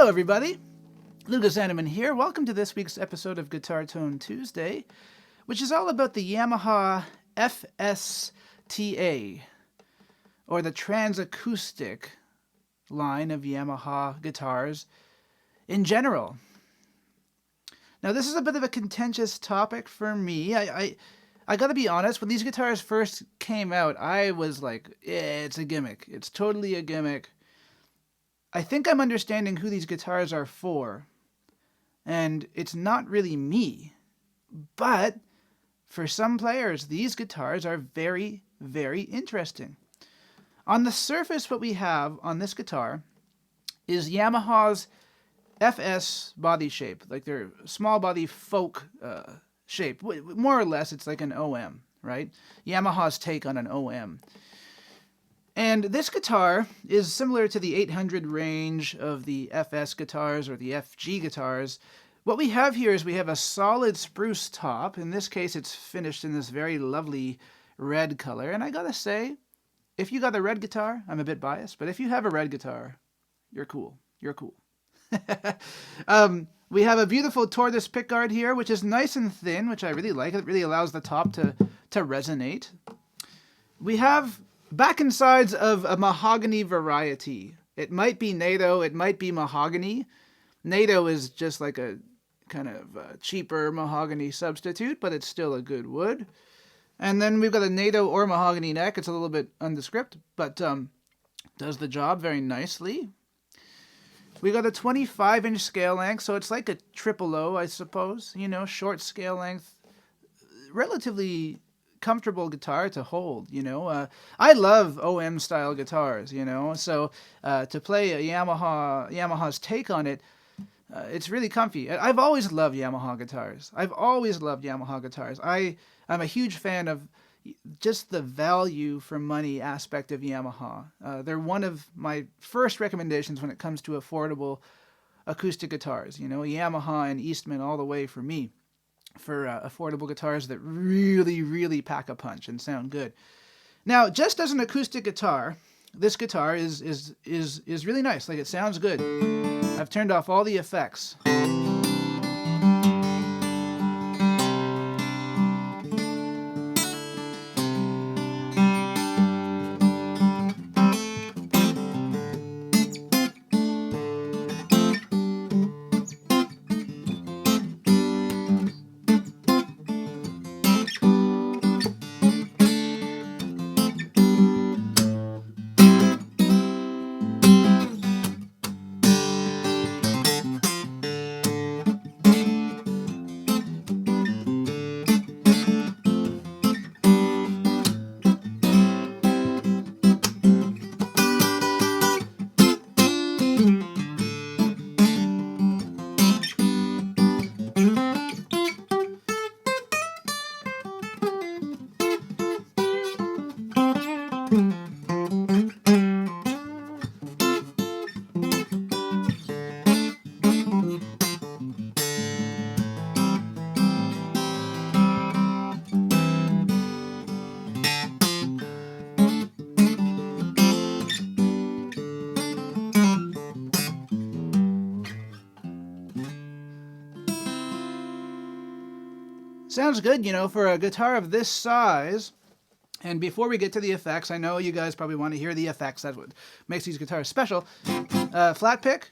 Hello everybody, Lucas Haneman here. Welcome to this week's episode of Guitar Tone Tuesday, which is all about the Yamaha FSTA, or the Trans-Acoustic line of Yamaha guitars in general. Now this is a bit of a contentious topic for me. I gotta be honest, when these guitars first came out, I was like, it's a gimmick. It's totally a gimmick. I think I'm understanding who these guitars are for, and it's not really me. But for some players, these guitars are very, very interesting. On the surface, what we have on this guitar is Yamaha's FS body shape, like their small body folk shape. More or less, it's like an OM, right? Yamaha's take on an OM. And this guitar is similar to the 800 range of the FS guitars or the FG guitars. What we have here is we have a solid spruce top. In this case, it's finished in this very lovely red color. And I gotta say, if you got a red guitar, I'm a bit biased, but if you have a red guitar, you're cool. You're cool. We have a beautiful tortoise pickguard here, which is nice and thin, which I really like. It really allows the top to resonate. We have back and sides of a mahogany variety. It might be nato, it might be mahogany. Nato is just like a kind of cheaper mahogany substitute, but it's still a good wood. And then we've got a nato or mahogany neck. It's a little bit undescript, but does the job very nicely. We got a 25-inch scale length, so it's like a triple O, I suppose. You know, short scale length, relatively comfortable guitar to hold, you know. I love OM style guitars, you know, so to play a Yamaha's take on it, it's really comfy. I've always loved Yamaha guitars. I'm a huge fan of just the value for money aspect of Yamaha. They're one of my first recommendations when it comes to affordable acoustic guitars, you know, Yamaha and Eastman all the way for me, for affordable guitars that really, really pack a punch and sound good. Now, just as an acoustic guitar, this guitar is really nice. Like, it sounds good. I've turned off all the effects. Sounds good, you know, for a guitar of this size. And before we get to the effects, I know you guys probably want to hear the effects. That's what makes these guitars special. Flat pick.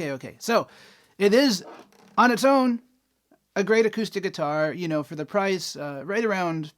Okay. So it is on its own a great acoustic guitar, you know, for the price, right around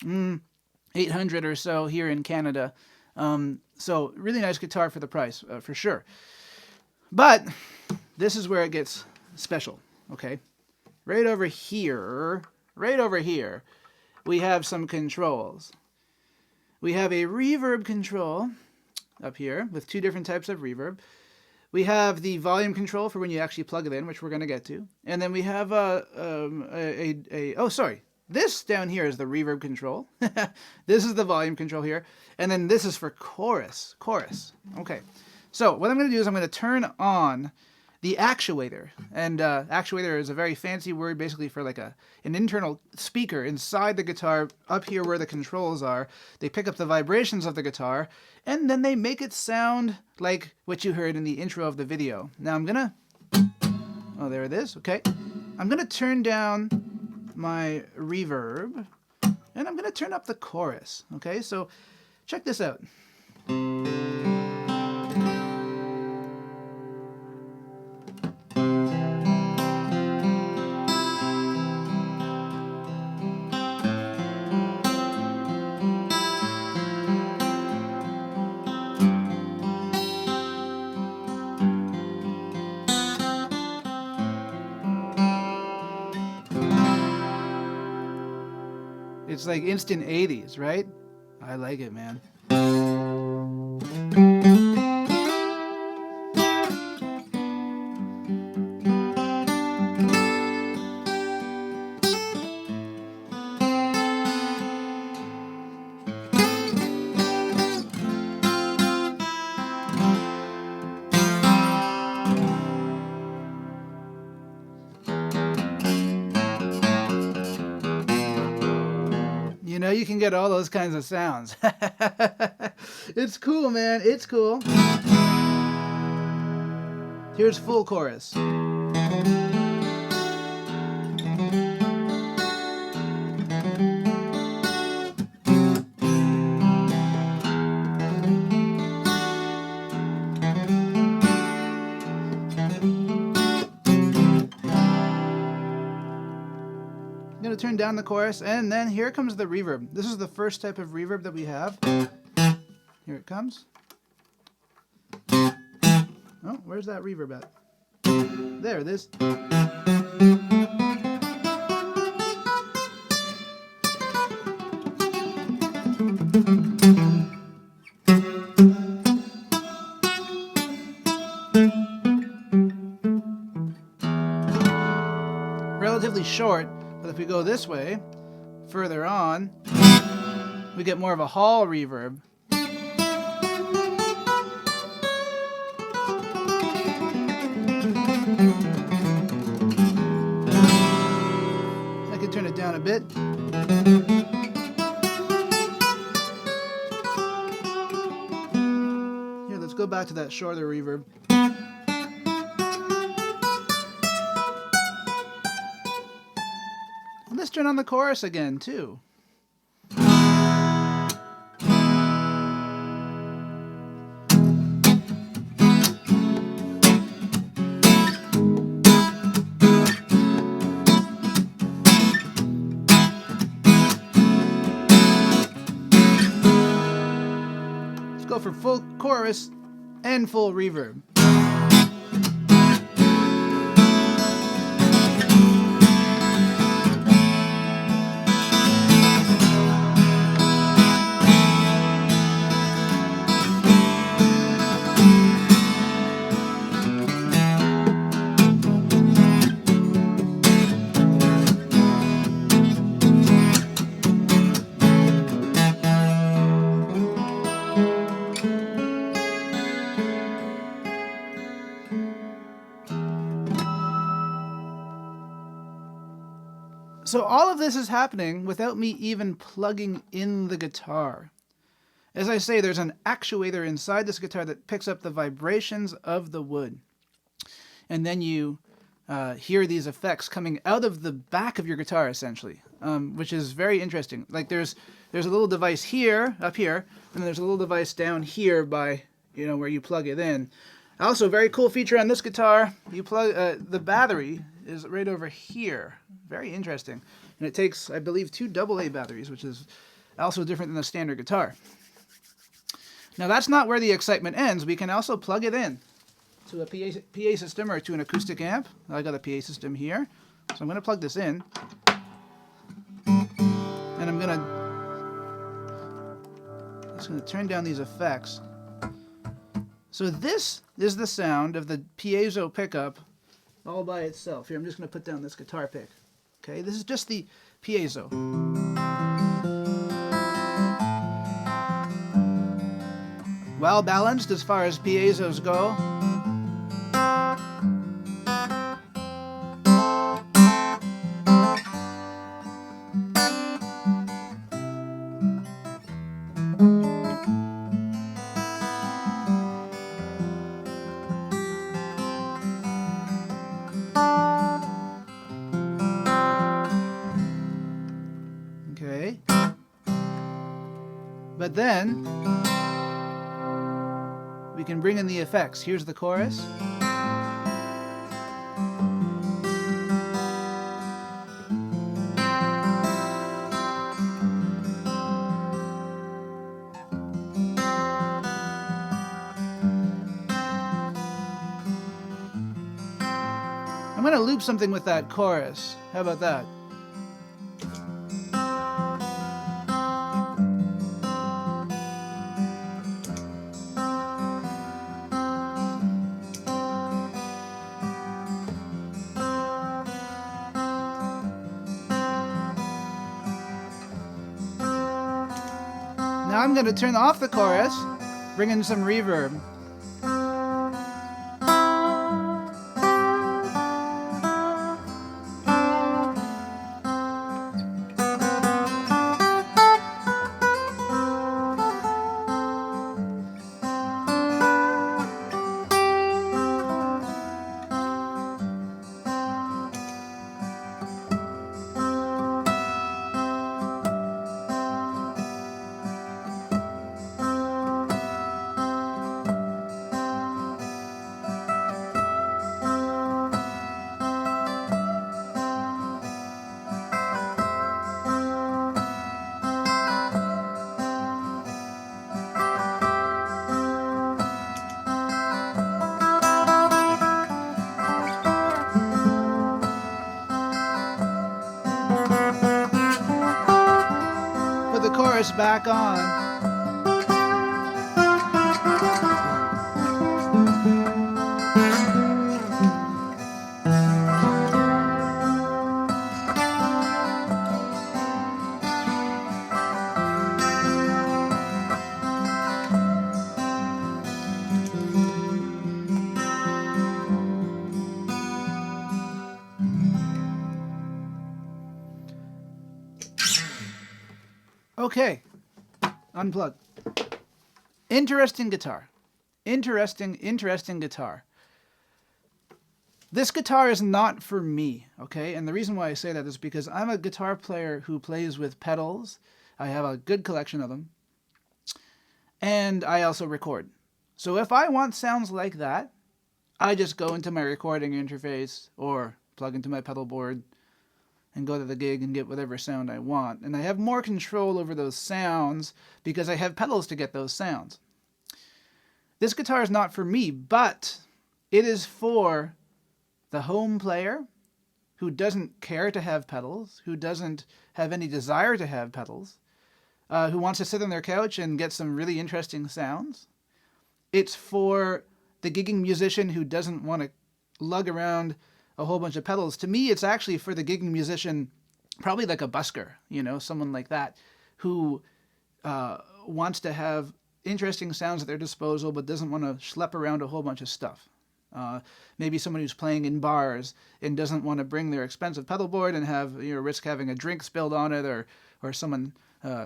$800 or so here in Canada. So really nice guitar for the price, for sure. But this is where it gets special, okay? Right over here, we have some controls. We have a reverb control up here with two different types of reverb. We have the volume control for when you actually plug it in, which we're going to get to. And then we have This down here is the reverb control. This is the volume control here. And then this is for chorus. Chorus. Okay. So what I'm going to do is I'm going to turn on the actuator. And actuator is a very fancy word basically for like an internal speaker inside the guitar up here where the controls are. They pick up the vibrations of the guitar and then they make it sound like what you heard in the intro of the video. Now I'm going to... Oh, there it is. Okay. I'm going to turn down my reverb and I'm going to turn up the chorus. Okay, so check this out. It's like instant 80s, right? I like it, man. You know, you can get all those kinds of sounds. It's cool, man. It's cool. Here's full chorus. I'm going to turn down the chorus, and then here comes the reverb. This is the first type of reverb that we have. Here it comes. Oh, where's that reverb at? There it is. Relatively short. But if we go this way, further on, we get more of a hall reverb. I can turn it down a bit. Here, let's go back to that shorter reverb. Let's turn on the chorus again, too. Let's go for full chorus and full reverb. So all of this is happening without me even plugging in the guitar. As I say, there's an actuator inside this guitar that picks up the vibrations of the wood. And then you hear these effects coming out of the back of your guitar, essentially, which is very interesting. Like there's a little device here, up here, and then there's a little device down here by, you know, where you plug it in. Also, very cool feature on this guitar, you plug the battery is right over here. Very interesting. And it takes, I believe, 2 AA batteries, which is also different than the standard guitar. Now, that's not where the excitement ends. We can also plug it in to a PA system or to an acoustic amp. I got a PA system here. So I'm going to plug this in. And I'm going to turn down these effects. So this is the sound of the piezo pickup all by itself. Here, I'm just going to put down this guitar pick. Okay, this is just the piezo. Well balanced as far as piezos go. Okay. But then we can bring in the effects. Here's the chorus. I'm going to loop something with that chorus. How about that? Now I'm going to turn off the chorus, bring in some reverb. Put the chorus back on. Okay, unplug. Interesting guitar. Interesting guitar. This guitar is not for me, okay? And the reason why I say that is because I'm a guitar player who plays with pedals. I have a good collection of them. And I also record. So if I want sounds like that, I just go into my recording interface or plug into my pedal board and go to the gig and get whatever sound I want. And I have more control over those sounds because I have pedals to get those sounds. This guitar is not for me, but it is for the home player who doesn't care to have pedals, who doesn't have any desire to have pedals, who wants to sit on their couch and get some really interesting sounds. It's for the gigging musician who doesn't want to lug around a whole bunch of pedals. To me, it's actually for the gigging musician, probably like a busker, you know, someone like that, who wants to have interesting sounds at their disposal, but doesn't want to schlep around a whole bunch of stuff. Maybe someone who's playing in bars and doesn't want to bring their expensive pedal board and have, you know, risk having a drink spilled on it or someone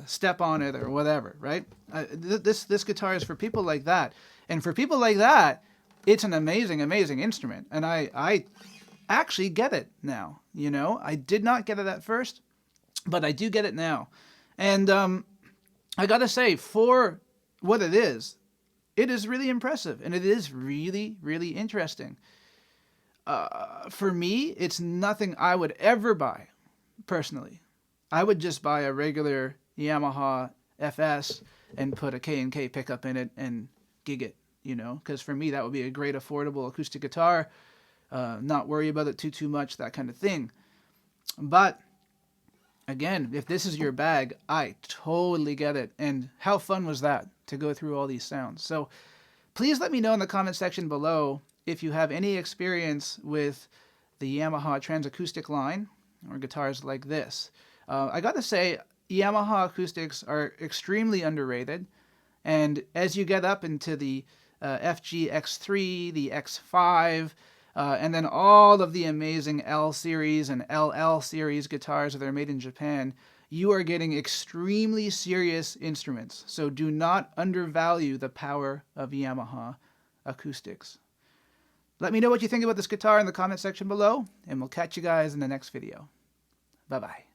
step on it or whatever, right? This guitar is for people like that. And for people like that, it's an amazing instrument. And I actually get it now, you know? I did not get it at first, but I do get it now. And I gotta say, for what it is really impressive, and it is really interesting. For me, it's nothing I would ever buy, personally. I would just buy a regular Yamaha FS and put a K&K pickup in it and gig it, you know? Because for me, that would be a great affordable acoustic guitar. Not worry about it too much, that kind of thing. But again, if this is your bag, I totally get it. And how fun was that to go through all these sounds? So please let me know in the comment section below if you have any experience with the Yamaha Trans-Acoustic line or guitars like this. I got to say, Yamaha acoustics are extremely underrated. And as you get up into the FG X3, the X5, and then all of the amazing L series and LL series guitars that are made in Japan, you are getting extremely serious instruments. So do not undervalue the power of Yamaha acoustics. Let me know what you think about this guitar in the comment section below, and we'll catch you guys in the next video. Bye-bye.